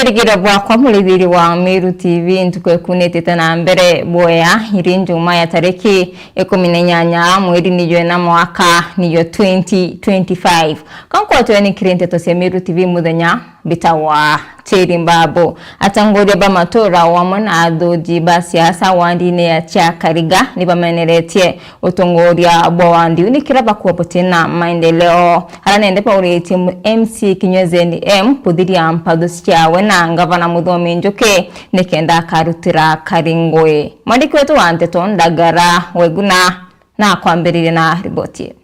Bwerigira bwakwa mulibiri wa Meru TV ntukwekune na mbere boya irinjuma ya tariki 18 mweri niyo na mwaka niyo 2025 kankwa ni kirente to Meru TV mudanya bitawa Cherimbabo atangoria bamatora wamana adoji basiasa wandine ya Chakariga nibameneretie utongoria bwawandi unikiraba kuwapotena maendeleo haranende pa ureti MC Kinywezeni M pudiri ya mpadosi chawe na ngavana Muthoni Njuki nikenda karutira Karingoe mwandiki wetu wa Nteto Ndagara Weguna na kwambirire na riboti.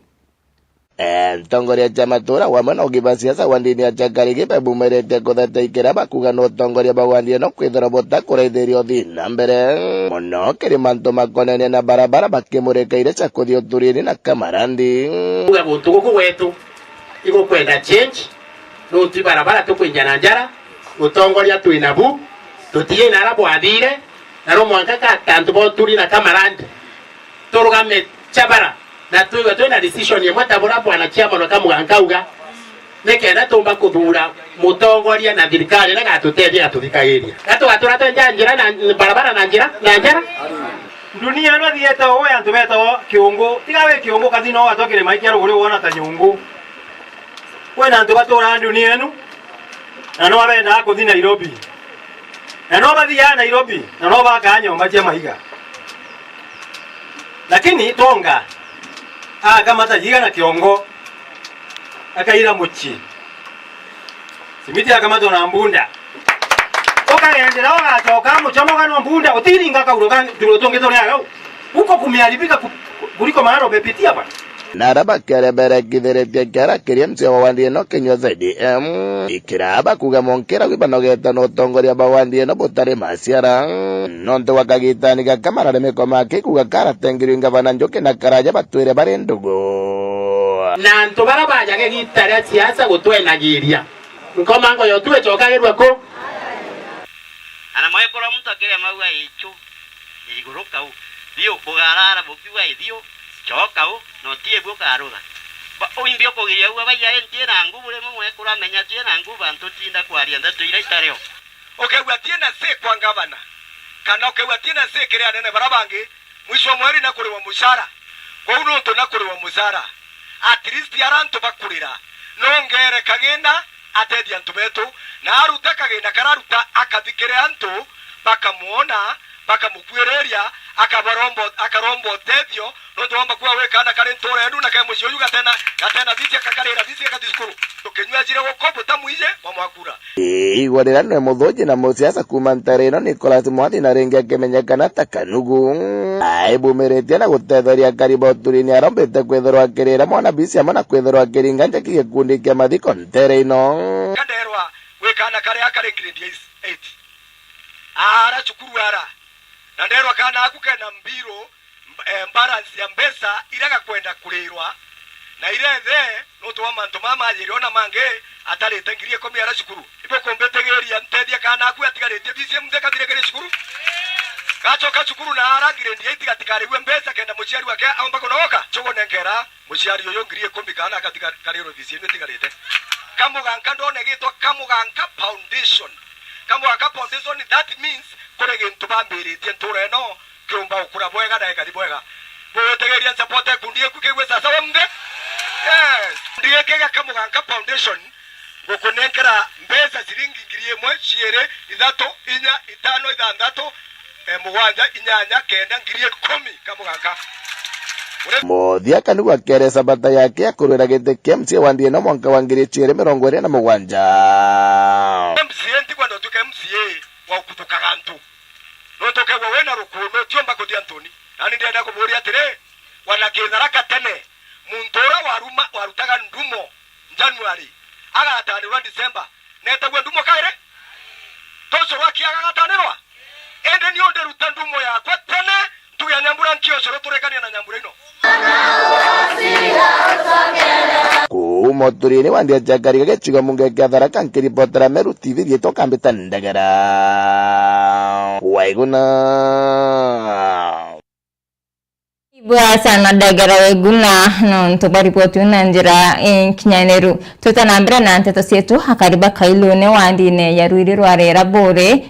Tongoria chamatora wamana ugibasiasa wandini ya Chakariga bebumerete kuthateikira bakuga no tongoria bawandie no kwithora bota kureithirio thina mbere muno kirimanto makonene na barabara bakimurekeire chakuthi uturini na Kamarandi uga gutuguku wetu igo kwenda change no ti barabara tukwinjana njara utongoria twinabu tutie na rabo athire na ro mwanka ka tantu boturi na Kamarandi turugame chabara na tuiga twina decision ye mwatabura bwana chiama no kamugangauga nekenda tumba kuthura mutongoria na thirikari na gatuteithia atuthikairia gatugatura twenjanjira na barabara na njira dunia no thieta o ya ntubeta kiungu tigawe kiungu kathino watokire maikia ruguri wona ta nyungu wena ntubatura dunia enu na no abenda kuthi Nairobi na no bathia Nairobi na no baka nyomba cia mahiga lakini tonga kama tajiga na kiongo akaira muchi simiti akamata na mbunda okagendera ogatoka muchomoga no mbunda utiringa kauruga turotongezo lyago uko kumiharibika kuliko maharo bepitia bwana naraba kerebere kitheretie kera kiriamse wawandie no Kinywezeni ikiraba kuga monkera wibanogeta no tongoria bawandie no butare masiara nonte wakagitani ga Kamarande mekoma kuga karatengiru ngavana Njuki na Karaja batwire bare ndugo na nto barabaja ke gitare siasa gutwenagiria nkoma ngo yo tuwe chokagirwa ko ana moye kora muntu akire maua icho igoroka u dio kugarara bukiwa idio choka u no tie bwo karuga ba oimbio kugiria u abaya entie na ngubu le mwe kora menya tie na ngubu antu tinda kwaria nda tuira itareo okegwa tie na se kwa ngavana kana okegwa tie na se kire anene barabangi mwisho mweri na kuriwa mushara kwa uno ndo na kuriwa mushara at least yarantu bakurira nongere kagenda atedi antu betu na aruta kagenda kararuta akathikire antu bakamuona bakamukwereria akarombo tethio no tuomba kuwa wekana kare ntore ndu na kemo cioyu gatena thisia kakarira thisia kadiskuru tukinywa gokobo tamuije wa mwakura igorera no muthoji na musiasa kuma Ntareno Nicholas Mwathi na ringi akimenyekana ta Kanugu aibumeretie na gutetheria karibu turini arombete kwithorwa akirira mwana bisi amana kwithorwa akiringa njaki gikundi kia mathiko Ntereno kanderwa wekana kare akare grade 8 ara chukuru ara na nderwa kana akukena mbiro balance ya mbesa iraga kwenda kulirwa na irethe no tuwa manto mama yeriona mange atalete ngirie komi ara shukuru ipo kombetegeria ntethia kana aku atigarete bisi mzeka diregere shukuru kachoka shukuru na arangire ndiye itigatikare we mbesa kenda muciari wake aomba kunoka chogo nenkera muciari yoyo ngirie komi kana akatikare bisi itigarete kamuganka ndone gitwa kamuganka foundation that means kurege ntubambiritie ntureno kiumba ukura bwega na ekadi bwega bwetegeria support kundie kukegwe sasa wamde yes ndiye kega Kamuganka Foundation gukunenkera mbesa siringi ngirie mwe ciere ithato inya itano ithanthatu mugwanja inyanya kenda ngirie 10 Kamuganka Muthia Kanugu akeresa bata yake akurwira gite KMC wandie no mwanka wa 2027 MCA ndi kwando tuka MCA wa kutuka gantu no toke wa wena rukuno tiomba ko diantoni ani ndienda ko bori atire wana kezaraka tene muntora warutaga ndumo January aga atanirwa December neta gwe ndumo kaire toso waki aga atanirwa ende ni onde ruta ndumo ya kwa tene tuya nyambura nkio soro turekania na nyambura ino kumo turini wandie Chakariga gechigo munge Tharaka nkiripotera Meru TV rieto kambita Ndagara Waiguna Bwa sana dagara weguna no ntobaripoti unanjira kinyaneru tutanambira na nteto sietu hakariba kailo ne wandine yaruiri rwarera bore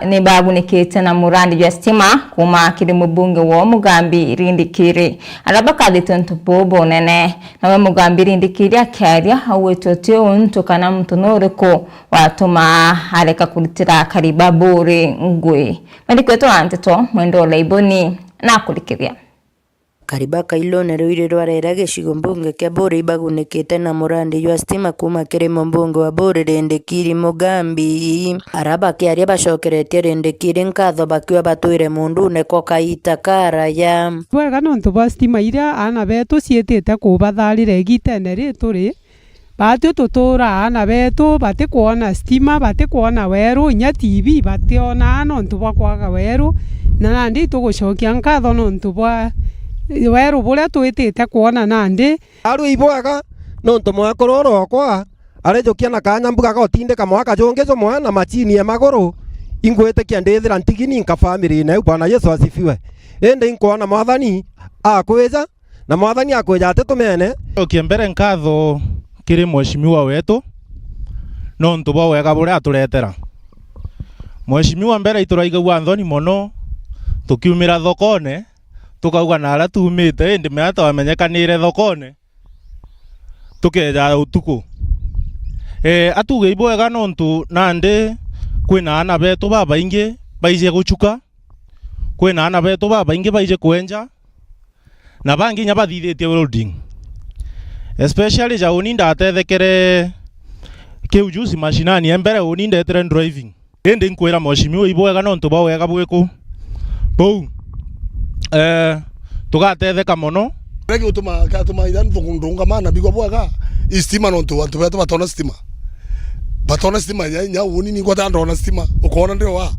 ne babunekete na murandi jwa stima kuma kiri mubunge wo mugambi rindikire arabaka ditonto bobo nene nawe mugambi rindikire akyaria hawetotyo untokana mtonoreko watuma areka kulitira kariba bore ngwe mandikweto anteto mwendo laiboni na kulikiria Kariba kailo na ruire rwarera gicigo mbunge kia Bore ibagunekete na murandi jwa stima kuma kiri mbunge wa Bore Rindikiri mugambi araba kiaria bacokeretie Rindikiri nkatho bakiwa batwire mundu neko kaita karaya bwega nontu bwa stima iria ana betu cietete kubatharire gitene rituri batio tutura ana betu batikuona stima batikuona weru nya TV bationa nontu bwa kwaga weru na nandi tugucokia nkatho nontu bwa weru buria twitite kuona nandi aru ibwaga nonto mwakororo kwa arejokia na kanya mbuga gotindika mwaka jongezo mwana machini ya magoro ingwete kiandethira ntigini nka family na Bwana Yesu asifiwe ende inkuona mwathani akweza na mwathani akweja ate tumene okiembere nkatho kiri mheshimiwa wetu nonto bwa wega buria aturetera mheshimiwa mbere ituraiga Anthony mono tukiumira thokone tukauga na ara tumite indi meata wamenyekanire thokone tukeja utuku atuge ibwega nontu nandi kwina ana betu baba ingi baije guchuka kwina ana betu baba ingi baije kwenja na bangi nya bathithitie welding especially ja uninda atethekere ke ujuzi mashinani embere uninda etere driving indi nkwira mheshimiwa ibwega nontu ba wega bwiku bou tugatetheka mono rege utuma idan thungundunga mana bigwa bwaga istima nontu watu betu batona stima nya uni ni kwata ndona stima ukona ndio wa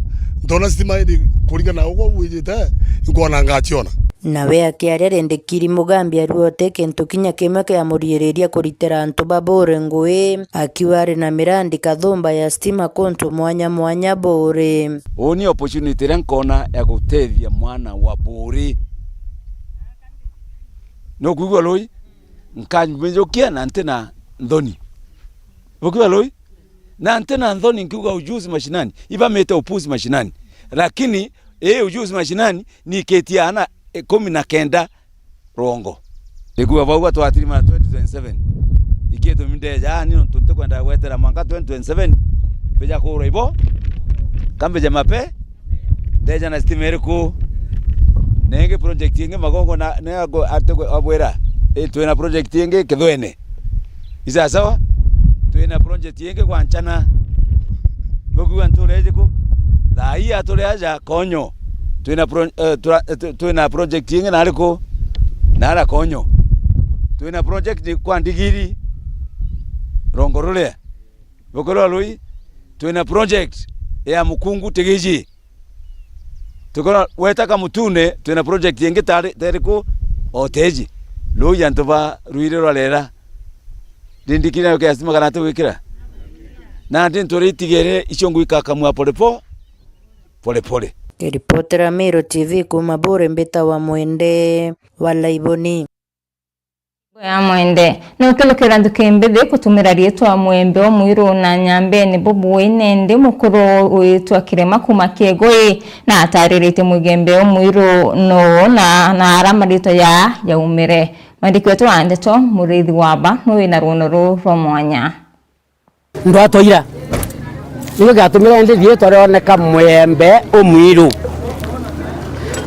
ndona stima ndi kuringana ugo wijite ngona ngachiona nawe akiaria Rindikiri mugambi aruote kintu kinya kimwe kia muriiriria kuritira antu ba Bore ngui akiwa ari na mirandi kathumba ya stima kuntu mwanya Bore oni opportunity renkona ya gutethia mwana wa Bore no kuigwa loi nkanjukia na antena ndoni ukiwa loi na antena ndoni nkiuga ujuzi mashinani iba meta upuzi mashinani lakini ujuzi mashinani ni ketiana 19 rongo ikuwa bauga twatirima 2027 iketo mindeja nino tunte kwenda gwetera mwaka 2027 beja ko roibo kambe jamape deja na stimere ko nenge project yenge magongo na nego atego abwera twena project yenge kethwene isa sawa twena project yenge kwanchana bokuwa ntureje ko dai atoreaja konyo twena project yenge naliko nara konyo twena project kwa Ndigiri rongorole bokoro lui twena project ya Mukungu Tegeji tukora wetaka mutune twena project yenge tariko oteji loya ntoba ruire rwalera Rindikiri yo kiasima kana tuwikira na ndintori tigere ichongu ikakamwa pole Ripotera Miro TV kuma Bore mbeta wa mwende wala iboni ya mwende no kelokera ndukembede kutumira rietu wa mwembe o mwiro na nyambe ni bobu wenende mukuru wetu akirema kumakegoi na ataririte mugembe o mwiro no na arama rito ya umire mandiki wetu andeto murithi waba no wina runoro ro mwanya ndo atoira niwe gatumira ndi rietu aroneka mwembe o mwiro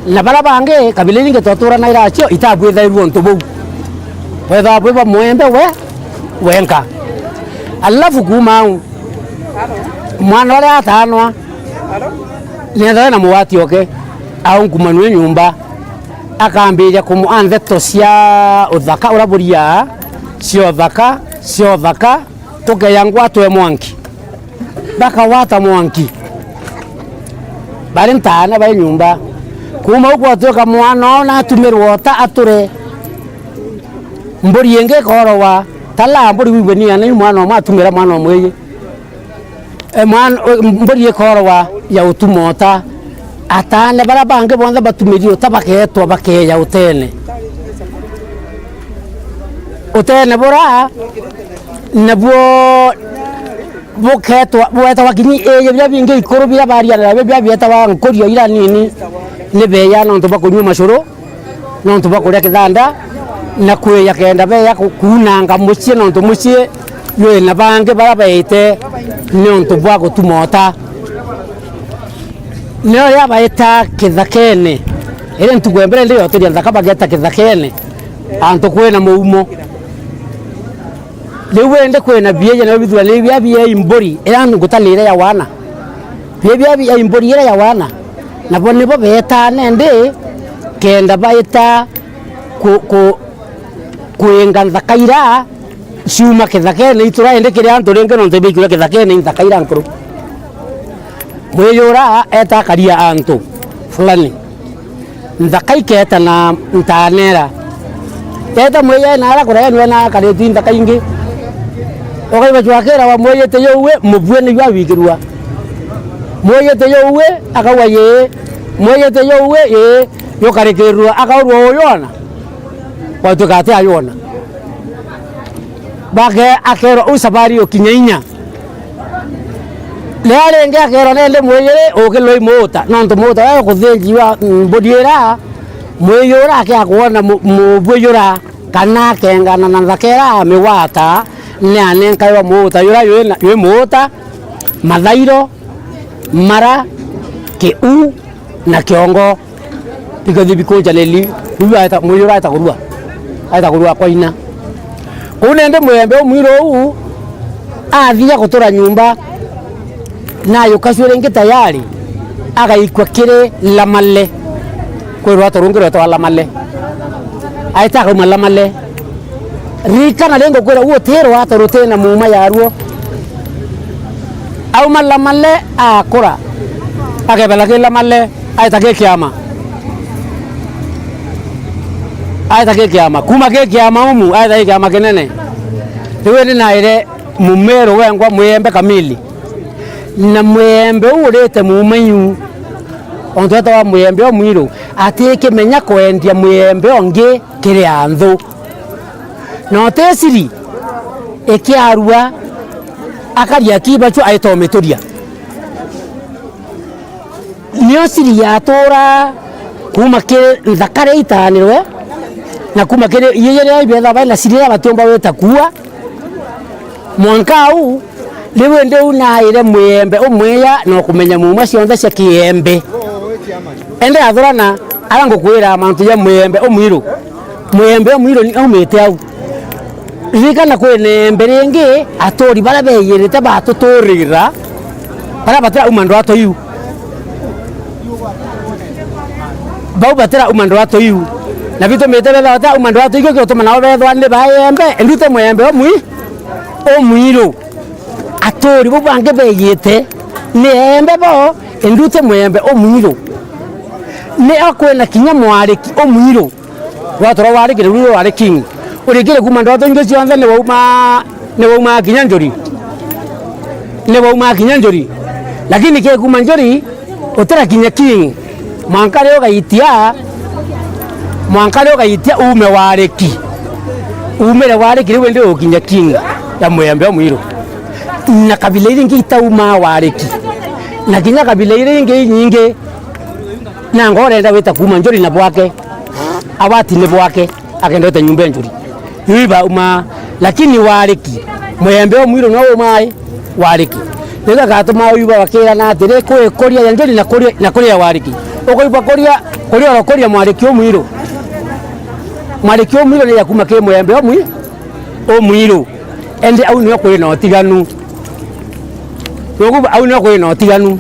na bala bange kabila ninge totura na iracio itabwitha iruo ntubu wetha bwiba mwembe wenka alafu kumau mwana wale atanwa nenda na muwati oke au kumanwe nyumba akambija kumuanze tosia uthaka uraburia sio thaka toke yangu atwe mwanki baka wata mwanki bali ntana ba nyumba kuma uko atoka mwana na atumirwo ta ature mbori yenge korowa tala mbori wibenia na mwana ma atumira mwana mweye mwana mbori korowa ya utumota atane bara bange bonza batumirio tabaketwa bakeya utene utene bora nabuo buketwa bweta wakinyi eye bya binge ikoro bya baria na bya byeta wa nkorio ira nini ne beya no ntoba kunywa mashoro no ntoba kuria kithanda na kweya kenda beya kunanga mucie no nto mucie yo na bange bara baite no ntoba gutumota no ya baita kithakene ere ntugwembere ndio toria thaka bageta kithakene anto kwena muumo lewende kwena bieje na bithwa lebya bia imbori era ngutalire ya wana bia bia imbori era ya wana na bone bo beta nende kenda baita kuenga thakaira ciuma kithakene itura ende kire antu renge no ntebe kire kithakene thakaira nkuru mweyora eta karia antu fulani thakaiketa na ntanera eta mweya na ara kura ya na kareti thakaingi ogai bachwakera wa mweyete yowe mubwe ni bwabikirwa mweyete yowe akawa ye mweyete yowe ye yokarekerwa akaurwa oyona watu kate ayona bage akero usabari okinyainya leare nge akero nende mweyere okelo imota nonto mota ya kuthenjiwa mbodiera mweyora akyakuona mubweyora kana kengana na thakera miwata nane nkaiwa mota yura ywe mota mathairo mara keu na kiongo tikathi bikoja leli uyaita mwira aita kurua koina kunende mwembe umwiro u athia gutura nyumba nayo kacwire ngi tayari agaikwa kire lamale kwirwa turungiro to lamale aita ko lamale rika na lengo kwira uo tero atorute na muma yaruo au malamale akora akebela ke lamale aita ke kiama kuma ke kiama umu aita ke kiama kenene tewe na ire mumero wengwa mwembe kamili na mwembe urete mumanyu ontota wa mwembe omwiro atike menya kwendia mwembe onge kire anthu no tesiri ekiarua akaria kibacho aitometoria nio siri ya tora kuma ke thakare itanirwe na kuma ke yeyere ibetha bana sirira batomba weta kuwa mwankau lewe ndeu na ire mwembe omweya no kumenya muma cionthe cia kiembe ende athorana arango kwira mantu ya mwembe omwiro ni aumete au rikana kwene mbere ngi atori bara beyerete batuturira bara batira umando atoyu bau batira umando atoyu na bito metebe bata umando atoyu ke utoma nawe bethwa ne bayembe endute mwembe omwiro atori bo bange beyete ne embe bo endute mwembe omwiro ne akwena kinya mwariki omwiro watora wariki ruo wariki urigire kuma ndo tonge cionthe ne wauma kinya njori lakini ke kuma njori utera kinya king mwankare ogaitia umere wariki riwe ndio kinya king ya mwembe omwiro na kabila ile ngi itauma wariki na kinya kabila ile ngi nyingi na ngore nda weta kuma njori na bwake awati ne bwake akendete nyumba njori yuiba uma lakini wariki mwembe omwiro no umai wariki nika gatuma yuba wakira na atire koria ya njori na koria wariki okoiba koria mwariki omwiro ni yakuma ke mwembe omwiro ende au ni okwe no tiganu yogu au ni okwe no tiganu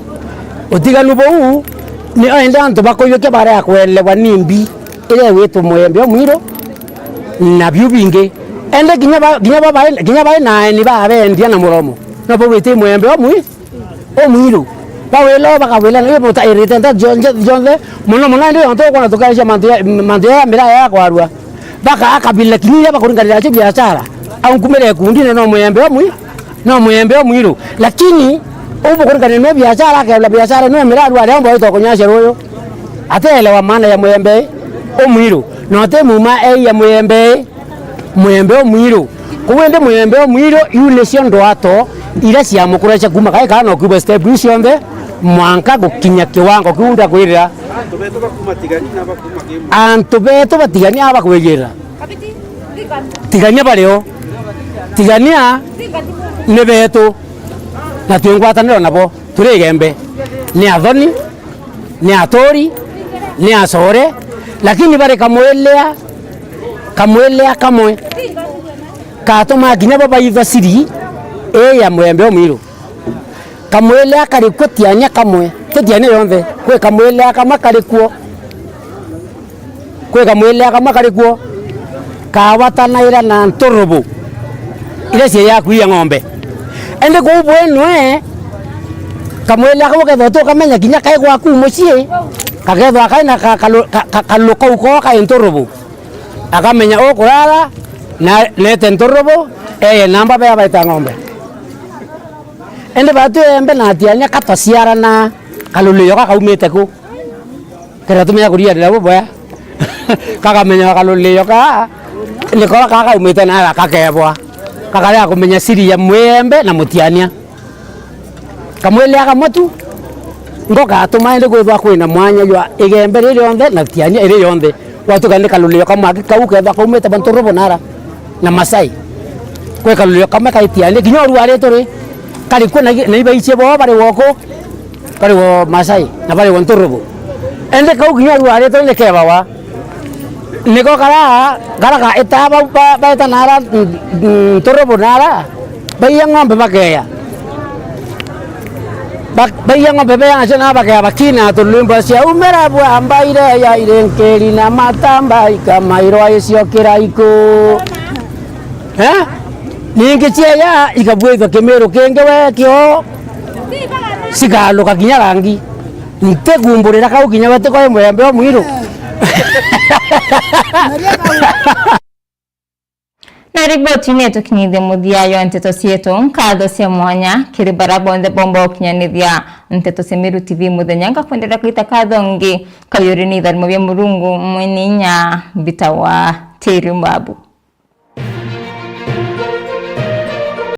otiganu bo ni ende anto bakoyo ke bare akwelewa nimbi ile wetu mwembe omwiro na byubinge ende ginya ba na ni ba bendia na muromo no bo wete mwembe omwiro bawelo bakawela na bota irite nda jonze muno ndio nto kwa tukaisha mandia mira ya kwarua baka akabila kinya bakuringalira cha biashara au kumere kundi no mwembe omwiro lakini ubu kuringalira biashara ka biashara no mira rwa ndio to kunyasha royo atelewa maana ya mwembe omwiro no te muma ya mwembe mwembe omwiru kuwende mwembe omwiru yule cio ndwato ira cia mukurecha kuma kai kana kuba step cionthe mwanka gukinya kiwango kiunda kwirira antu betu batigania aba kwigirira tigania bareo tigania ne betu na twingwataniro nabo turi gembe ni athoni ni atori ni acore lakini bare kamwelea kamwe katuma ginya baba iva siri ya mwembe omwiru kamwelea karikuo tiania kamwe tiania yonthe kwe kamwelea kamwe karikuo kawatanaira na ntorobo ile cia yaku ya ng'ombe ende ko bwenwe kamwelea kamwe ketho kamenya ginya kai gwaku mucie kakethwa kaina kaluka uko ka ntorobo akamenya okurara na lete ntorobo namba baya baita ng'ombe ende batu embe na tianya katosiara na kalulio kaumete ku kera tumenya kuria ndira boya kakamenya kalulio ka nikora kaumete na kakebwa kakarea kumenya siri ya mwembe na mutiania kamwelea kamotu ngoka tumaende gwithwa kwina mwanya jwa igembe riri yonthe na tiania iri yonthe watu kande kalulio kama kaukethwa kaumete bantorobo nara na Masai kwe kalulio kama kaitiania kinyoru ari turi kari kuna na iba iche bo bare woko bare wo Masai na bare wontorobo ende kau kinyoru ari turi nekeba wa niko kara etaba ba tanara torobo nara bayang bakeya bayang bebeya sana bakeya bakina tulumba sia umera bwa ambaire ya irenkeri na matamba ikamairo aisio kiraiko ningi cia ikabwethwa kimero kenge we kio sigaluka kinya rangi nte kumburira kau kinya wete kwa mwembe omwiru na riboti netu kinyithe muthiayo nteto cietu nkatho cia mwanya kiri barabonde bomba okinyanithia nteto cia Meru TV muthenya ngakwendera kuita katho ngi kayuri ni tharimo bia murungu mwininya bita wa Teri Mbabu.